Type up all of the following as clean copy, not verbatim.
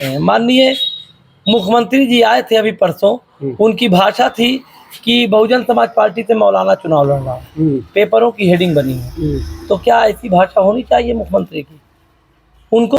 माननीय मुख्यमंत्री जी आए थे अभी परसों, उनकी भाषा थी कि बहुजन समाज पार्टी से मौलाना चुनाव लड़ रहा हूँ, पेपरों की हेडिंग बनी है। तो क्या ऐसी भाषा होनी चाहिए मुख्यमंत्री की? उनको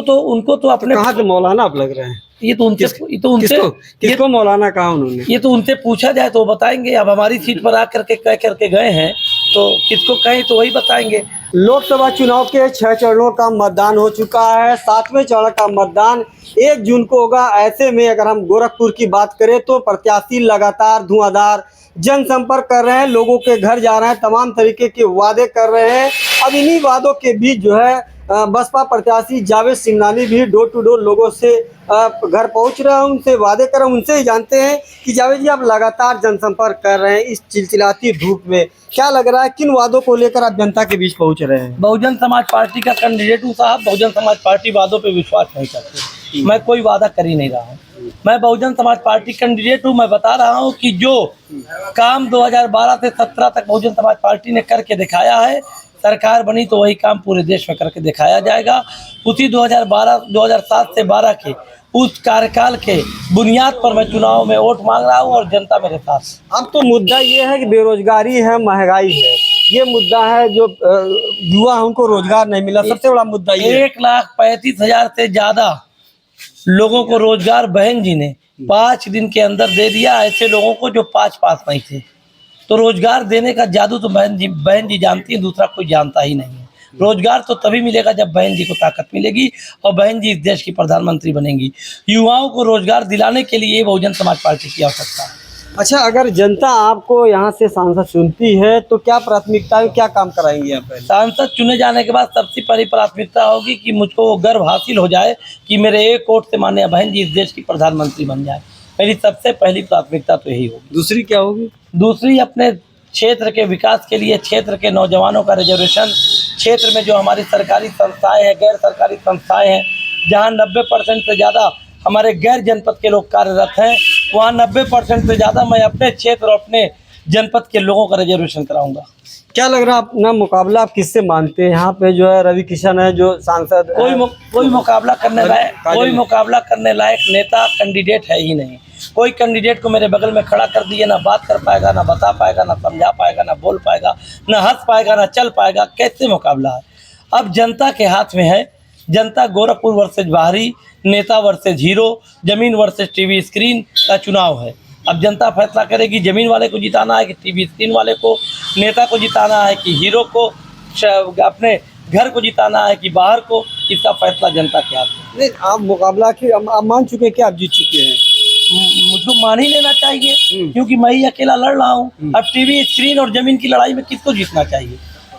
तो अपने कहाँ से मौलाना आप लग रहे हैं? ये तो उनसे किसको मौलाना कहा उन्होंने? ये तो उनसे पूछा जाए तो बताएंगे। अब हमारी सीट पर आकर के कह करके गए हैं, तो किसको कहें तो वही बताएंगे। लोकसभा चुनाव के 6 चरणों का मतदान हो चुका है। 7वें चरण का मतदान 1 जून को होगा। ऐसे में अगर हम गोरखपुर की बात करें तो प्रत्याशी लगातार धुआंधार जनसंपर्क कर रहे हैं, लोगों के घर जा रहे हैं, तमाम तरीके के वादे कर रहे हैं। अब इन्हीं वादों के बीच जो है बसपा प्रत्याशी जावेद सिंघानिया भी डोर टू डोर लोगों से घर पहुंच रहे हैं, उनसे वादे कर रहे हैं। उनसे ही जानते हैं कि जावेद जी, आप लगातार जनसंपर्क कर रहे हैं इस चिलचिलाती धूप में, क्या लग रहा है किन वादों को लेकर आप जनता के बीच पहुंच रहे हैं? बहुजन समाज पार्टी का कैंडिडेट हूँ साहब। बहुजन समाज पार्टी वादों पे विश्वास नहीं करती। मैं कोई वादा कर ही नहीं रहा हूँ। मैं बहुजन समाज पार्टी कैंडिडेट हूँ। मैं बता रहा हूँ कि जो काम 2012 से 17 तक बहुजन समाज पार्टी ने करके दिखाया है, सरकार बनी तो वही काम पूरे देश में करके दिखाया जाएगा। उसी 2007 से 12 के उस कार्यकाल के बुनियाद पर मैं चुनाव में वोट मांग रहा हूँ और जनता मेरे साथ। अब तो मुद्दा ये है कि बेरोजगारी है, महंगाई है, ये मुद्दा है। जो युवा है उनको रोजगार नहीं मिला, सबसे बड़ा मुद्दा ये है। 1,35,000 से ज्यादा लोगों को रोजगार बहन जी ने 5 दिन के अंदर दे दिया। ऐसे लोगों को जो 5 पास नहीं थे। तो रोजगार देने का जादू तो बहन जी जानती है, दूसरा कोई जानता ही नहीं है। रोजगार तो तभी मिलेगा जब बहन जी को ताकत मिलेगी और बहन जी इस देश की प्रधानमंत्री बनेंगी। युवाओं को रोजगार दिलाने के लिए बहुजन समाज पार्टी की आवश्यकता है। अच्छा, अगर जनता आपको यहाँ से सांसद चुनती है तो क्या प्राथमिकता है, क्या काम कराएंगे आप? सांसद चुने जाने के बाद सबसे पहली प्राथमिकता होगी कि मुझको गर्व हासिल हो जाए कि मेरे एक वोट से माननीय बहन जी इस देश की प्रधानमंत्री बन जाए। मेरी सबसे पहली प्राथमिकता तो यही होगी। दूसरी क्या होगी? दूसरी, अपने क्षेत्र के विकास के लिए क्षेत्र के नौजवानों का रिजर्वेशन, क्षेत्र में जो हमारी सरकारी संस्थाएं हैं, गैर सरकारी संस्थाएं हैं, जहां 90% से ज़्यादा हमारे गैर जनपद के लोग कार्यरत हैं, वहां 90% से ज़्यादा मैं अपने क्षेत्र और अपने जनपद के लोगों का रिजर्वेशन कराऊंगा। क्या लग रहा है अपना मुकाबला आप किससे मानते हैं? यहाँ पे जो है रवि किशन है जो सांसद, कोई मुकाबला करने लायक नेता कैंडिडेट है ही नहीं। कोई कैंडिडेट को मेरे बगल में खड़ा कर दिए, ना बात कर पाएगा, ना बता पाएगा, ना समझा पाएगा, ना बोल पाएगा, ना हंस पाएगा, ना चल पाएगा। कैसे मुकाबला है? अब जनता के हाथ में है। जनता गोरखपुर वर्सेज बाहरी, नेता वर्सेज हीरो, जमीन वर्सेज टीवी स्क्रीन का चुनाव है। अब जनता फैसला करेगी जमीन वाले को जिताना है कि टीवी स्क्रीन वाले को, नेता को जिताना है कि हीरो को, अपने घर को जिताना है कि बाहर को। इसका फैसला जनता के हाथ में। नहीं, आप मुकाबला की आप मान चुके हैं कि आप जीत चुके हैं? मुझको मान ही लेना चाहिए, क्योंकि मैं ही अकेला लड़ रहा हूँ। अब टीवी स्क्रीन और जमीन की लड़ाई में किसको जीतना चाहिए?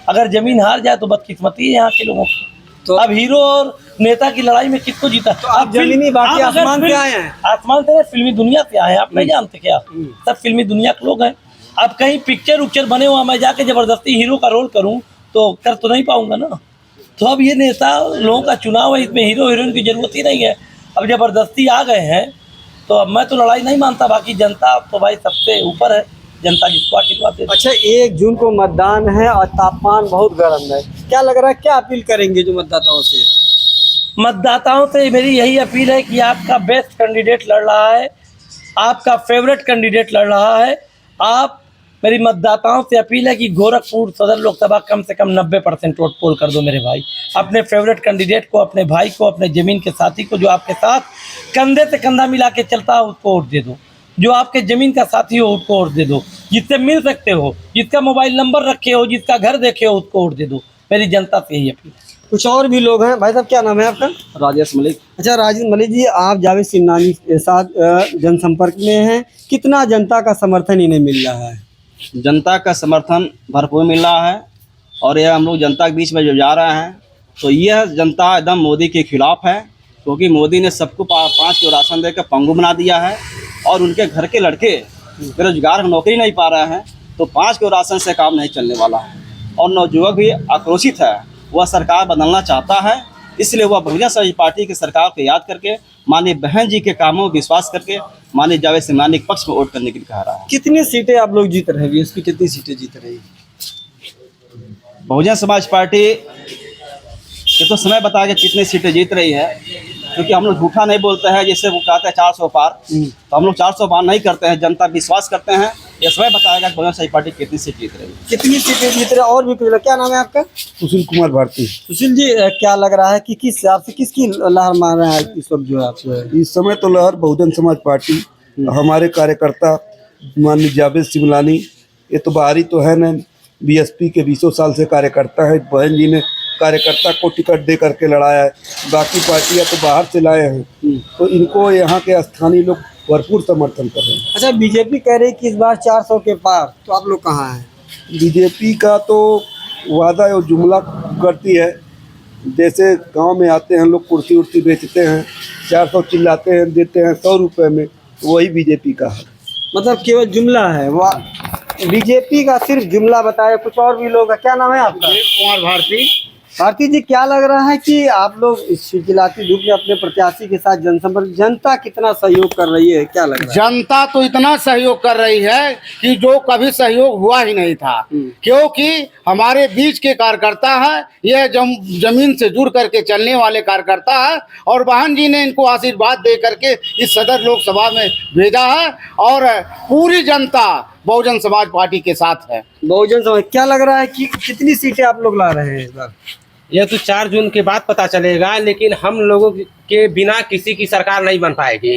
अगर जमीन हार जाए तो बदकिस्मती है यहाँ के लोगों की। तो अब हीरो और नेता की लड़ाई में किसको जीता? तो आप जमीनी बाकी आसमान से आए हैं? आसमान से फिल्मी दुनिया से आए हैं। आप नहीं जानते क्या? सब फिल्मी दुनिया के लोग हैं। अब कहीं पिक्चर उक्चर बने हुआ मैं जाके जबरदस्ती हीरो का रोल करूँ तो कर तो नहीं पाऊंगा ना। तो अब ये नेता लोगों का चुनाव है, इसमें हीरो हीरोइन की जरूरत ही नहीं है। अब जबरदस्ती आ गए हैं तो अब मैं तो लड़ाई नहीं मानता। बाकी जनता तो भाई सबसे ऊपर है, जनता जिसको आशीर्वाद देती है। अच्छा, 1 जून को मतदान है और तापमान बहुत गर्म है, क्या लग रहा है क्या अपील करेंगे जो मतदाताओं से? मतदाताओं से मेरी यही अपील है कि आपका बेस्ट कैंडिडेट लड़ रहा है, आपका फेवरेट कैंडिडेट लड़ रहा है। आप, मेरी मतदाताओं से अपील है कि गोरखपुर सदर लोकसभा कम से कम 90% वोट पोल कर दो मेरे भाई। अपने फेवरेट कैंडिडेट को, अपने भाई को, अपने ज़मीन के साथी को, जो आपके साथ कंधे से कंधा मिला के चलता है, उसको वोट दे दो। जो आपके ज़मीन का साथी हो उसको वोट दे दो। जिससे मिल सकते हो, जिसका मोबाइल नंबर रखे हो, जिसका घर देखे हो, उसको वोट दे दो। मेरी जनता से यही अपील है। कुछ और भी लोग हैं। भाई साहब, क्या नाम है आपका? राजेश मलिक। अच्छा, राजेश मलिक जी, आप जावेद सिंघानिया के साथ जनसंपर्क में हैं, कितना जनता का समर्थन इन्हें मिल रहा है? जनता का समर्थन भरपूर मिल रहा है और यह हम लोग जनता के बीच में जो जा रहे हैं तो यह जनता एकदम मोदी के खिलाफ है, क्योंकि मोदी ने सबको 5 किलो राशन देकर पंगु बना दिया है और उनके घर के लड़के बेरोजगार नौकरी नहीं पा रहे हैं। तो 5 किलो राशन से काम नहीं चलने वाला है और नवयुवक भी आक्रोशित है। वह सरकार बदलना चाहता है, इसलिए वह बहुजन समाज पार्टी की सरकार को याद करके माननीय बहन जी के कामों पर विश्वास करके माननीय जावेद सिंघानिया के पक्ष में वोट करने के लिए कह रहा है। कितनी सीटें आप लोग जीत रहे हैं? इसकी कितनी सीटें जीत रही? बहुजन समाज पार्टी ये तो समय बता के कितनी सीटें जीत रही है, क्योंकि हम लोग झूठा नहीं बोलते हैं, जैसे वो कहते हैं 400 पार, तो हम लोग 400 पार नहीं करते हैं। जनता विश्वास करते हैं, ये समय बताएगा कि बहुजन समाज पार्टी कितनी सीट जीत रही है। कितनी सीटें जीत रहे? और भी कुछ, क्या नाम है आपका? सुशील कुमार भारती। सुशील जी, क्या लग रहा है कि किस हिसाब से किसकी लहर मार रहा है इस वक्त जो है आप? इस समय तो लहर बहुजन समाज पार्टी, हमारे कार्यकर्ता माननीय जावेद सिमलानी, ये तो बाहरी तो है न, बीएसपी के 20 साल से कार्यकर्ता है। बहन जी ने कार्यकर्ता को टिकट दे करके लड़ाया है, बाकी पार्टियां तो बाहर से लाए हैं, तो इनको यहाँ के स्थानीय लोग भरपूर समर्थन कर रहे हैं। अच्छा, बीजेपी कह रही है कि इस बार 400 के पार, तो आप लोग कहाँ हैं? बीजेपी का तो वादा और जुमला करती है, जैसे गांव में आते हैं लोग कुर्सी उर्सी बेचते हैं, 400 चिल्लाते हैं, देते हैं 100 रुपये में, वही बीजेपी का है। मतलब केवल जुमला है, वाह। बीजेपी का सिर्फ जुमला बताया, कुछ और भी लोग हैं। क्या नाम है आपका? कुमार भारती। भारती जी, क्या लग रहा है कि आप लोग इस चिलचिलाती धूप में अपने प्रत्याशी के साथ जनसंपर्क, जनता कितना सहयोग कर रही है, क्या लग रहा है? जनता तो इतना सहयोग कर रही है कि जो कभी सहयोग हुआ ही नहीं था, क्योंकि हमारे बीच के कार्यकर्ता है, यह जमीन से जुड़ करके चलने वाले कार्यकर्ता है, और बहन जी ने इनको आशीर्वाद दे करके इस सदर लोकसभा में भेजा है, और पूरी जनता बहुजन समाज पार्टी के साथ है। बहुजन समाज, क्या लग रहा है कि कितनी सीटें आप लोग ला रहे हैं इस बार? यह तो 4 जून के बाद पता चलेगा, लेकिन हम लोगों के बिना किसी की सरकार नहीं बन पाएगी।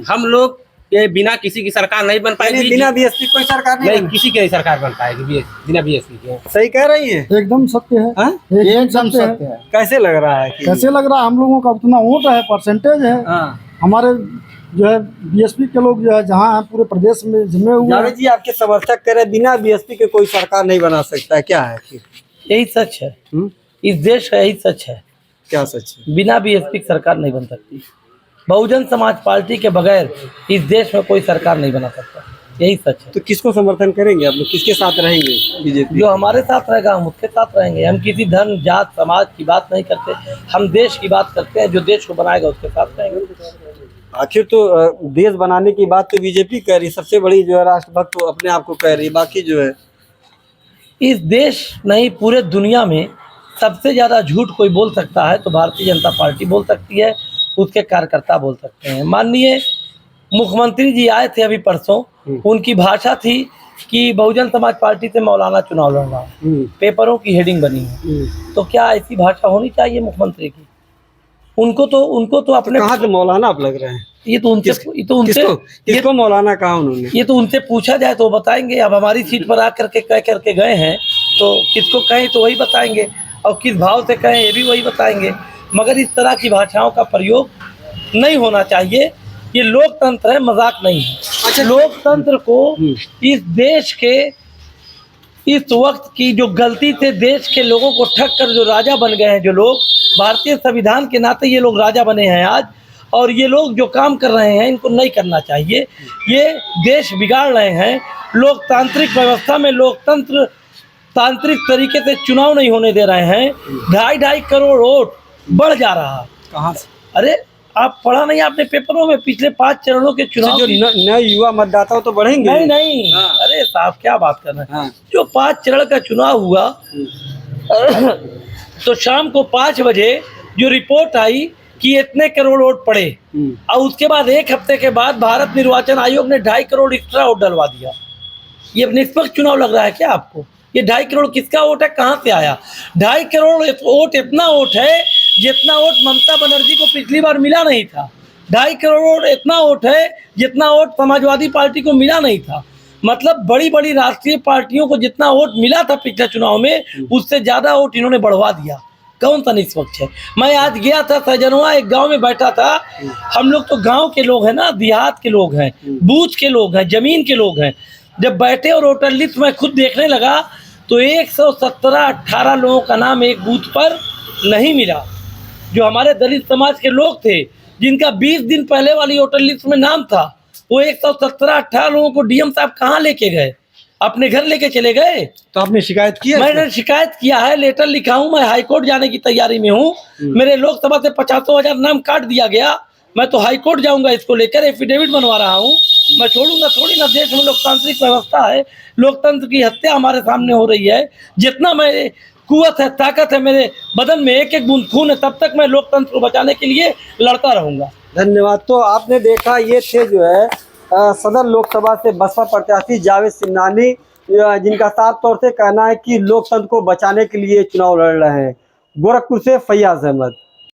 हम लोग के बिना किसी की सरकार नहीं बन पाएगी। बिना बीएसपी कोई सरकार नहीं, नहीं किसी की नहीं सरकार बन पाएगी बिना बीएसपी के। सही कह रही है? एकदम सत्य है। हाँ? एकदम सत्य है। कैसे लग रहा है कि? कैसे लग रहा है? हम लोगों का उतना वोट है, परसेंटेज है। हमारे जो है बीएसपी के लोग जो है जहाँ हैं पूरे प्रदेश में जमे हुए हैं। जावेद जी, आपके समर्थक कह रहे बिना बीएसपी के कोई सरकार नहीं बना सकता है, क्या है? यही सच है, इस देश का यही सच है। क्या सच है? बिना बीएसपी की सरकार नहीं बन सकती। बहुजन समाज पार्टी के बगैर इस देश में कोई सरकार नहीं बना सकता, यही सच है। तो किसको समर्थन करेंगे आप लोग? किसके साथ रहेंगे? बीजेपी जो हमारे साथ रहेगा हम उसके साथ रहेंगे। हम किसी धर्म जात समाज की बात नहीं करते, हम देश की बात करते हैं। जो देश को बनाएगा उसके साथ रहेंगे। आखिर तो देश बनाने की बात तो बीजेपी कह रही, सबसे बड़ी जो है राष्ट्रभक्त तो अपने आप को कह रही, बाकी जो है इस देश नहीं पूरे दुनिया में सबसे ज़्यादा झूठ कोई बोल सकता है तो भारतीय जनता पार्टी बोल सकती है, उसके कार्यकर्ता बोल सकते हैं। माननीय मुख्यमंत्री जी आए थे अभी परसों, उनकी भाषा थी कि बहुजन समाज पार्टी से मौलाना चुनाव लड़ना, पेपरों की हेडिंग बनी है। तो क्या ऐसी भाषा होनी चाहिए मुख्यमंत्री की? उनको तो अपने कहाँ से मौलाना आप लग रहे हैं? ये तो उनसे किसको मौलाना कहा उन्होंने? ये तो उनसे पूछा जाए तो बताएंगे। अब हमारी सीट पर आकर के कह करके गए हैं, तो किसको कहें तो वही बताएंगे, और किस भाव से कहें ये भी वही बताएंगे। मगर इस तरह की भाषाओं का प्रयोग नहीं होना चाहिए। ये लोकतंत्र है, मजाक नहीं है। अच्छा, लोकतंत्र को इस देश के इस वक्त की जो गलती से देश के लोगों को ठग कर जो राजा बन गए हैं, जो लोग भारतीय संविधान के नाते ये लोग राजा बने हैं आज, और ये लोग जो काम कर रहे हैं इनको नहीं करना चाहिए। ये देश बिगाड़ रहे हैं। लोकतांत्रिक व्यवस्था में लोकतंत्र तांत्रिक तरीके से चुनाव नहीं होने दे रहे हैं। 2.5 करोड़ वोट बढ़ जा रहा। कहाँ से? अरे आप पढ़ा नहीं आपने पेपरों में? पिछले 5 चरणों के चुनाव जो नए युवा मतदाता हो तो बढ़ेंगे? नहीं। अरे साहब क्या बात कर रहे हैं? जो 5 चरण का चुनाव हुआ तो शाम को 5 बजे जो रिपोर्ट आई कि इतने करोड़ वोट पड़े, और उसके बाद 1 हफ्ते के बाद भारत निर्वाचन आयोग ने 2.5 करोड़ एक्स्ट्रा वोट डलवा दिया। ये निष्पक्ष चुनाव लग रहा है क्या आपको? ये 2.5 करोड़ किसका वोट है, कहाँ से आया? 2.5 करोड़ वोट इतना वोट है जितना वोट ममता बनर्जी को पिछली बार मिला नहीं था। 2.5 करोड़ इतना वोट है जितना वोट समाजवादी पार्टी को मिला नहीं था। मतलब बड़ी बड़ी राष्ट्रीय पार्टियों को जितना वोट मिला था पिछले चुनाव में, उससे ज़्यादा वोट इन्होंने बढ़वा दिया। कौन सा निष्पक्ष है? मैं आज गया था सैजनवा, एक गांव में बैठा था। हम लोग तो गांव के लोग हैं ना, देहात के लोग हैं, बूथ के लोग हैं, जमीन के लोग हैं। जब बैठे और वोटर लिस्ट में खुद देखने लगा तो 117-18 लोगों का नाम एक बूथ पर नहीं मिला। जो हमारे दलित समाज के लोग थे जिनका 20 दिन पहले वाली वोटर लिस्ट में नाम था, वो 117-18 लोगों को डीएम साहब कहाँ लेके गए? अपने घर लेके चले गए। तो आपने शिकायत की है? मैंने शिकायत किया है, लेटर लिखा हूँ। मैं हाईकोर्ट जाने की तैयारी में हूँ। मेरे लोकसभा से 50,000 नाम काट दिया गया। मैं तो हाईकोर्ट जाऊंगा, इसको लेकर एफिडेविट बनवा रहा हूँ। मैं छोड़ूंगा थोड़ी ना। देश में लोकतांत्रिक व्यवस्था है, लोकतंत्र की हत्या हमारे सामने हो रही है। जितना मैं कुव्वत है, ताकत है, मेरे बदन में एक एक बूंद खून है, तब तक मैं लोकतंत्र को बचाने के लिए लड़ता रहूंगा। धन्यवाद। तो आपने देखा ये थे जो है सदर लोकसभा से बसपा प्रत्याशी जावेद सिमनानी, जिनका साफ तौर से कहना है कि लोकतंत्र को बचाने के लिए चुनाव लड़ रहे हैं। गोरखपुर से फैयाज अहमद।